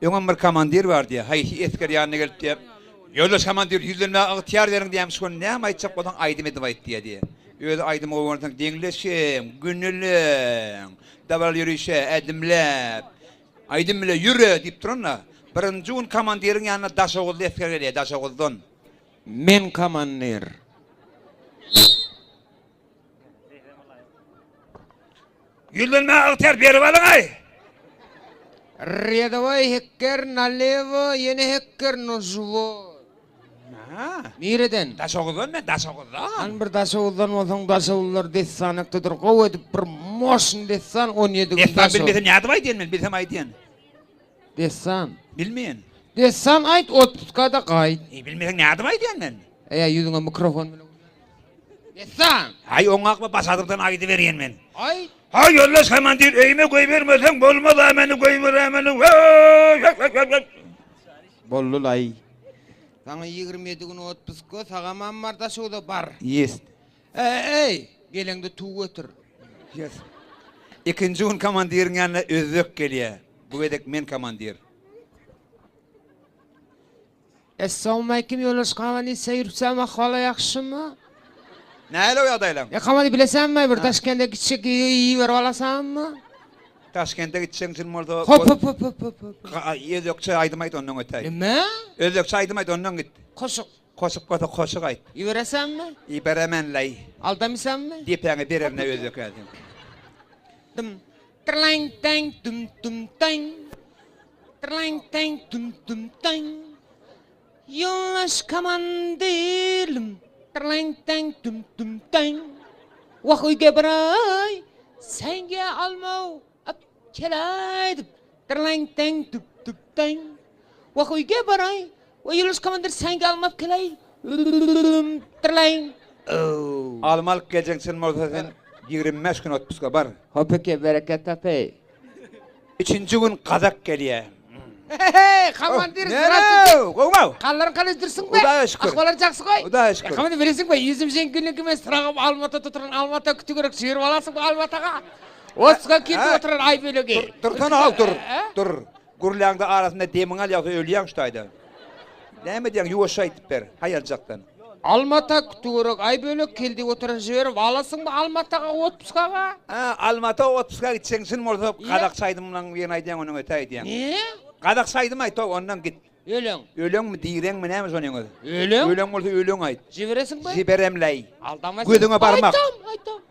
Öňem bir komandir var diye. Hay esker yanına gelip diye. Yoldaş komandir yüzlerine ihtiyar verin diýem şol näme aýtjak bolan aýdym edip aýt diye diye. Öýle aýdym owardan deňleşim, günüliň, dabal ýürüşe, edimläp. Aýdym bile ýüre diýip turanda, birinji gün komandiriň ýanyna daşaguldy esker gelýär, daşaguldan. Men komandir. Yüzlerine ihtiyar berip alyň aý. Rядовой хеккер налево, yeni хеккер ножво. Ha, Nereden? daşaguldan men daşaguldan. An bir daşaguldan bolsaň daşagullar dessanakdyr. Gow edip bir moşun dessan 17 gün Esnaf daşagul. bilmedim näde aýdyn men, bilsem aýdyn. Dessan. Bilmeýän. Dessan aýt 30 da gaýt. Bilmeýän näde aýdyn men. Ýüzüňe mikrofon bilen. Dessan. Hay oňakmy basadyrdan aýdy berýän men. Aýt. Hay yoldaş komandir öýme goý bermeseň bolmaz amany goý ber amany. Bollul ay. Sana 27 gün 30 kö sagaman marda şoda bar. Yes. Ey, gelende tuw götür. Yes. İkinci gün komandiriň ýanyna özlük gelýär. Bu edek men komandir. Assalamu alaykum yoldaş kamani seýirsem ahwala ýakşymy? Näle o ýagdaýlar? Ya kamani bilesenmi bir Taşkentde kiçik ýy berip alasanmy? Taşkentde gitseň sen molda. Hop. Özlükçe aýdym aýt ondan ötäý. Nime? Özlükçe aýdym aýt ondan git. Koşuk. Koşuk aýt. Ýy beresenmi? Beremen lay. Aldamysanmy? Diýeňe bererne özlük aýdym. Dım. Trlang tang tum tum tang. Trlang tang tum tum tang. Yoldaş komandirim. Trlang tang tum tum tang. Wah uyga baray. Senge almaw ap kelaýdy. Trlang tang tum tum tang. Wah uyga baray. Wa yoldaş komandir senge almap kelay. Trlang. Oh. Almalyk geljeň sen molda sen 25 gün 30 ga bar. Hopeke bereket tapey. Üçinji gün Kazak gelýär. Hey, komandir ziraty. Goňaw. Kallar kalydyrsyň be. Hudaýa şükür. Ahwalar jakşy goý. Hudaýa şükür. Komandir beresiň be. Ýüzüm sen günlük emes tıragam Almata tuturan Almata kütügerek şeýer balasyň bu Almataga. Oska kirdi oturan ay bölegi. Dur tana dur. Dur. Gurlaňda arasynda demiň al ýa-da ölýäň şuýda. Näme diýäň ýuwaş aýtyp ber. Haýaljakdan. Almata kütügerek ay bölek keldi oturan şeýer balasyň bu Almataga 30-ga. Ha, Almata 30-ga gitseň sen molda Kadak saýdymdan bilen aýdýan onuň ötäý diýäň. Ne? Kadak saýdym aýt ondan git. Öleň. Öleňmi diýreňmi näme şonuň öňe? Öleň. Öleň bolsa öleň aýt. Jiberesin be? Jiberem lay. Aldamaysın. Gödüňe barmak. Aytam.